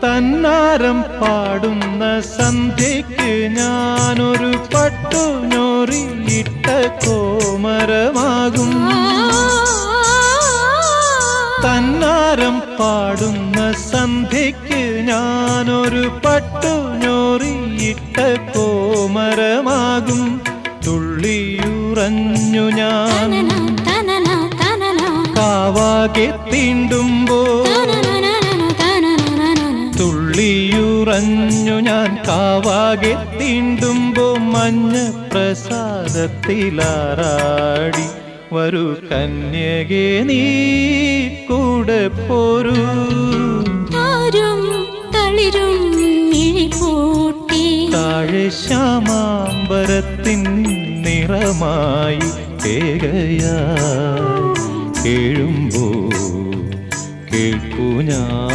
തന്നാരം പാടുന്ന സന്ധ്യയ്ക്ക് ഞാനൊരു പട്ടുഞൊറിയിട്ട കോമരമാകും. തന്നാരം പാടുന്ന സന്ധ്യയ്ക്ക് ഞാനൊരു പട്ടുഞൊറിയിട്ട കോമരമാകും. തുള്ളിയുറഞ്ഞു ഞാൻ കാവാകെ തീണ്ടുമ്പോൾ, തുള്ളിയുറഞ്ഞു ഞാൻ കാവാകെ തീണ്ടുമ്പോ മഞ്ഞ പ്രസാദത്തിലാറാടി വരൂ കന്യകേ നീ കൂടെ പോരൂ. താഴെ ശ്യാമാംബരത്തിൻ നിറമായി കേകയായി കേഴുമ്പോ കേൾക്കൂ ഞാൻ.